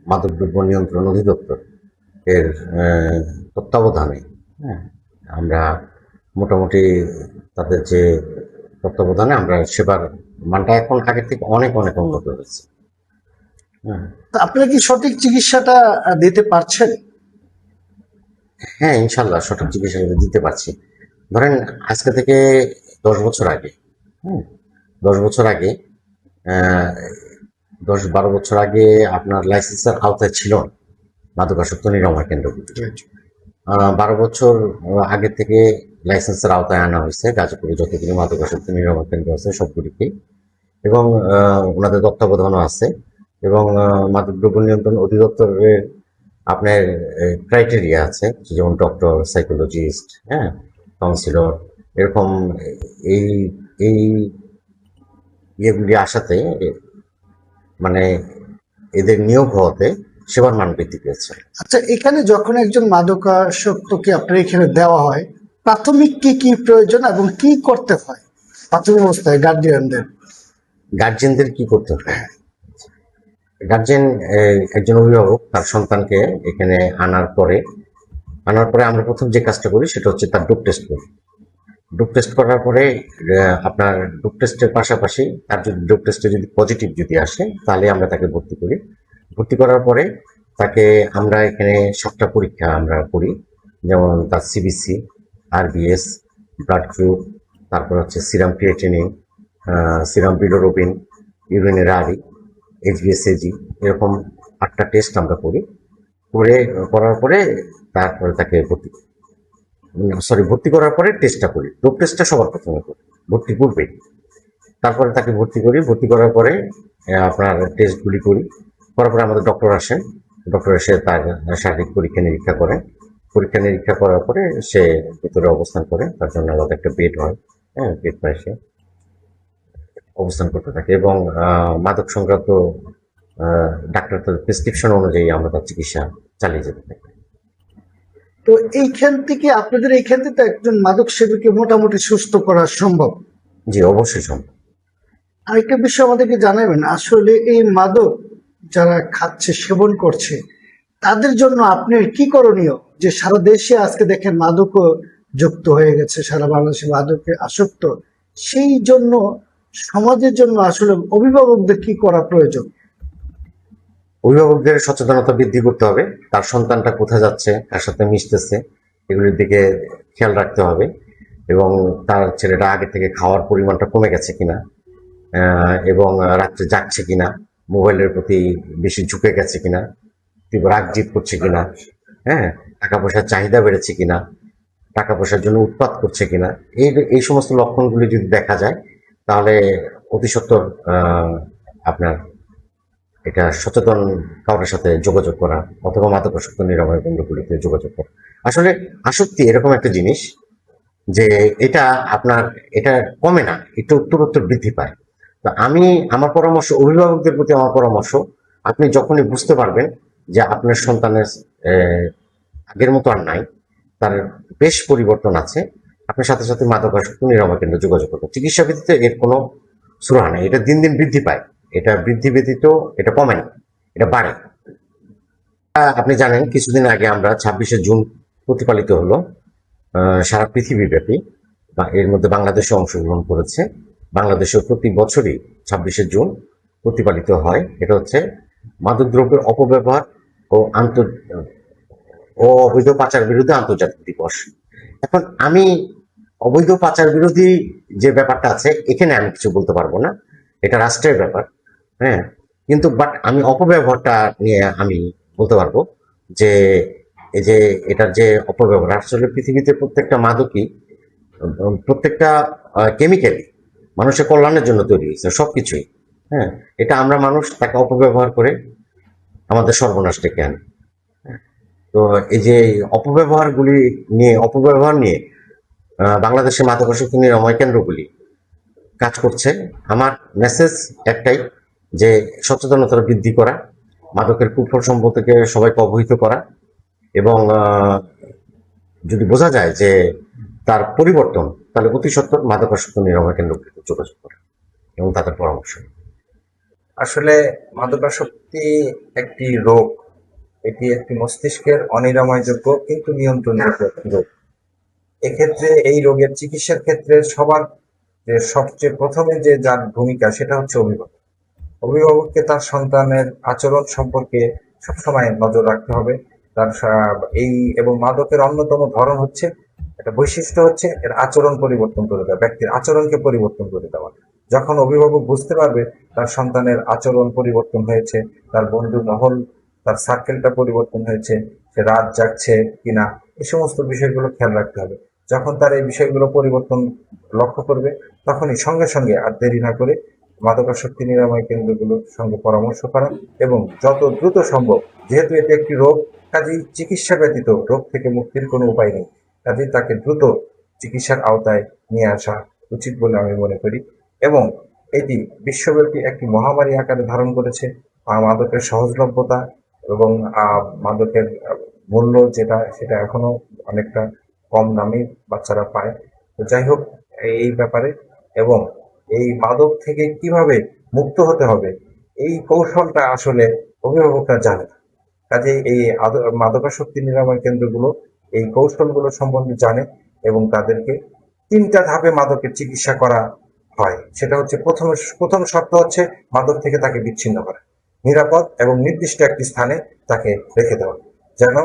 মাদকদ্রব্য নিয়ন্ত্রণ অধিদপ্তর এর তত্ত্বাবধানে, হ্যাঁ, আমরা মোটামুটি তাদের যে তত্ত্বাবধানে আমরা সেবার মানটা এখন আগের থেকে অনেক অনেক উন্নত হয়েছে। তা আপনারা কি সঠিক চিকিৎসাটা দিতে পারছেন? হ্যাঁ, ইনশাল্লাহ সঠিক চিকিৎসা দিতে পারছি। ধরেন আজকে থেকে 10 বছর আগে, হুম, 10 বছর আগে, 10-12 বছর আগে আপনার লাইসেন্সের আওতায় ছিল না মাদকাসক্ত নিরাময় কেন্দ্রগুলি। 12 বছর আগে থেকে লাইসেন্সের আওতায় আনা হয়েছে গাজীপুরে যতগুলি মাদকাসক্ত নিরাময় কেন্দ্র আছে সবগুলিকে, এবং ওনাদের তত্ত্বাবধানও আছে। এবং মাদকদ্রব্য নিয়ন্ত্রণ অধিদপ্তরের আপনার ক্রাইটেরিয়া আছে, যেমন ডক্টর, সাইকোলজিস্ট, হ্যাঁ, কাউন্সিলর, এরকম এই এই ইয়েগুলি আসাতে মানে এদের নিয়োগ হওয়াতে সেবার মান বৃদ্ধি পেয়েছে। আচ্ছা, এখানে যখন একজন মাদকাসক্তকে আপনার এখানে দেওয়া হয়, প্রাথমিক কি কি প্রয়োজন এবং কি করতে হয় প্রাথমিক অবস্থায় গার্জেনদের কি করতে হয়? গার্জেন একজন অভিভাবক তার সন্তানকে এখানে আনার পরে আমরা প্রথম যে কাজটা করি সেটা হচ্ছে তার ডোপ টেস্ট করি। ডোপ টেস্ট করার পরে আপনার ডোপ টেস্টের পাশাপাশি তার যদি ডোপ টেস্টে যদি পজিটিভ যদি আসে তাহলে আমরা তাকে ভর্তি করি। ভর্তি করার পরে তাকে আমরা এখানে 7টা পরীক্ষা আমরা করি, যেমন তার সিবিসি, আরবিএস, ব্লাড গ্রুপ, তারপর হচ্ছে সিরাম ক্রিয়েটিনিন, সিরাম বিলিরুবিন, ইউরিনের আরি, এইচবিএসএজি, এরকম 8টা টেস্ট আমরা করার পরে তারপরে তাকে ভর্তি করার পরে টেস্টটা করি। ডোপ টেস্টটা সবার প্রথমে করি ভর্তি পূর্বেই। তারপরে তাকে ভর্তি করি। ভর্তি করার পরে আপনার টেস্টগুলি করার পরে আমাদের ডক্টর আসেন। ডক্টর এসে তার শারীরিক পরীক্ষা নিরীক্ষা করেন। পরীক্ষা নিরীক্ষা করার পরে সে ভিতরে অবস্থান করে, তার জন্য আলাদা একটা বেড হয়, হ্যাঁ, বেড পায়, সে অবস্থান করতে থাকে। এবং মাদক সংক্রান্ত ডাক্তার প্রেসক্রিপশন অনুযায়ী আমরা তার চিকিৎসা চালিয়ে যেতে থাকি। তো আপনাদের এইখান থেকে একজন মাদক সেবীকে মোটামুটি সুস্থ করা সম্ভব? জি, অবশ্যই সম্ভব। আরেকটা বিষয় আমাদেরকে জানাবেন, আসলে এই মাদক যারা খাচ্ছে, সেবন করছে, তাদের জন্য আপনার কি করণীয়? যে সারা দেশে আজকে দেখেন মাদক যুক্ত হয়ে গেছে, সারা বাংলাদেশে মাদকে আসক্ত, সেই জন্য সমাজের জন্য আসলে অভিভাবকদের কি করা প্রয়োজন? অভিভাবকদের সচেতনতা বৃদ্ধি করতে হবে। তার সন্তানটা কোথায় যাচ্ছে, কার সাথে মিশতেছে, এগুলির দিকে খেয়াল রাখতে হবে। এবং তার ছেলেটা আগে থেকে খাওয়ার পরিমাণটা কমে গেছে কিনা, এবং রাত্রে জাগছে কিনা, মোবাইলের প্রতি বেশি ঝুঁকে গেছে কিনা, তীব্র রাগ জিদ করছে কিনা, হ্যাঁ, টাকা পয়সার চাহিদা বেড়েছে কিনা, টাকা পয়সার জন্য উৎপাত করছে কিনা, এই সমস্ত লক্ষণগুলি যদি দেখা যায় তাহলে অতি সত্বর আপনার এটা সচেতন কারোর সাথে যোগাযোগ করা, অথবা মাদকাসক্ত নিরাময় কেন্দ্রগুলিতে যোগাযোগ করা। আসলে আসক্তি এরকম একটা জিনিস যে এটা কমে না, এটা উত্তরোত্তর বৃদ্ধি পায়। তো আমার পরামর্শ, অভিভাবকদের প্রতি আমার পরামর্শ, আপনি যখনই বুঝতে পারবেন যে আপনার সন্তানের আগের মতো আর নাই, তার বেশ পরিবর্তন আছে, আপনার সাথে সাথে মাদকাসক্ত নিরাময় কেন্দ্রে যোগাযোগ করবেন। চিকিৎসা ব্যতীত এর কোনো সুরাহা নেই। এটা দিন দিন বৃদ্ধি পায়। এটা বৃদ্ধি ব্যতীত এটা কমে না, এটা বাড়ে। আপনি জানেন কিছুদিন আগে আমরা 26শে জুন প্রতিপালিত হলো সারা পৃথিবীব্যাপী, এর মধ্যে বাংলাদেশে অংশগ্রহণ করেছে। বাংলাদেশে প্রতি বছরই 26শে জুন প্রতিপালিত হয়। এটা হচ্ছে মাদকদ্রব্যের অপব্যবহার ও অবৈধ পাচার বিরুদ্ধে আন্তর্জাতিক দিবস। এখন আমি অবৈধ পাচার বিরোধী যে ব্যাপারটা আছে এখানে আমি কিছু বলতে পারবো না, এটা রাষ্ট্রের ব্যাপার, হ্যাঁ। কিন্তু আমি অপব্যবহারটা নিয়ে আমি বলতে পারবো যে এই যে এটার যে অপব্যবহার, আসলে পৃথিবীতে প্রত্যেকটা মাদকই, প্রত্যেকটা কেমিক্যালি মানুষের কল্যাণের জন্য তৈরি হয়েছে, সবকিছুই, হ্যাঁ। এটা আমরা মানুষ তাকে অপব্যবহার করে আমাদের সর্বনাশ ডেকে আনি। তো এই যে অপব্যবহার নিয়ে বাংলাদেশের মাদকাসক্ত নিরাময় কেন্দ্রগুলি কাজ করছে। আমার মেসেজ একটাই, যে সচেতনতা বৃদ্ধি করা, মাদকের কুফল সম্পর্কে সবাইকে অবহিত করা, এবং যদি বোঝা যায় যে তার পরিবর্তন, তাহলে অতি সত্বর মাদকাসক্ত নিরাময় কেন্দ্রগুলিতে যোগাযোগ করা এবং তাদের পরামর্শ। আসলে মাদকাসক্তি একটি রোগ। এটি একটি মস্তিষ্কের অনিরাময়যোগ্য কিন্তু নিয়ন্ত্রণযোগ্য একটি রোগ। এক্ষেত্রে এই রোগের চিকিৎসার ক্ষেত্রে সবার যে সবচেয়ে প্রথমে যে যার ভূমিকা সেটা হচ্ছে অভিভাবক। অভিভাবককে তার সন্তানের আচরণ সম্পর্কে সবসময় নজর রাখতে হবে। তার এই এবং মাদকের অন্যতম ধরন হচ্ছে, একটা বৈশিষ্ট্য হচ্ছে এর আচরণ পরিবর্তন করে দেওয়া, ব্যক্তির আচরণকে পরিবর্তন করে দেওয়া। যখন অভিভাবক বুঝতে পারবে তার সন্তানের আচরণ পরিবর্তন হয়েছে, তার বন্ধু মহল, তার সার্কেলটা পরিবর্তন হয়েছে, সে রাত জাগছে কিনা, এই সমস্ত বিষয়গুলো খেয়াল রাখতে হবে। যখন তার এই বিষয়গুলো পরিবর্তন লক্ষ্য করবে, তখনই সঙ্গে সঙ্গে আর দেরি না করে মাদকাসক্তি নিরাময় কেন্দ্রগুলোর সঙ্গে পরামর্শ করা এবং যত দ্রুত সম্ভব, যেহেতু এটি একটি রোগ, কাজেই চিকিৎসা ব্যতীত রোগ থেকে মুক্তির কোনো উপায় নেই, কাজেই তাকে দ্রুত চিকিৎসার আওতায় নিয়ে আসা উচিত বলে আমি মনে করি। এবং এটি বিশ্বব্যাপী একটি মহামারী আকারে ধারণ করেছে। মাদকের সহজলভ্যতা এবং মাদকের মূল্য যেটা, সেটা এখনো অনেকটা কম দামে বাচ্চারা পায়। তো যাই হোক, এই ব্যাপারে এবং এই মাদক থেকে কিভাবে মুক্ত হতে হবে এই কৌশলটা আসলে অভিভাবকরা জানে না। কাজেই এই মাদকাসক্তি নিরাময় কেন্দ্রগুলো এই কৌশলগুলো সম্বন্ধে জানে এবং তাদেরকে 3টা ধাপে মাদকের চিকিৎসা করা হয়। সেটা হচ্ছে, প্রথম শর্ত হচ্ছে মাদক থেকে তাকে বিচ্ছিন্ন করা, নিরাপদ এবং নির্দিষ্ট একটি স্থানে তাকে রেখে দেওয়া, যেন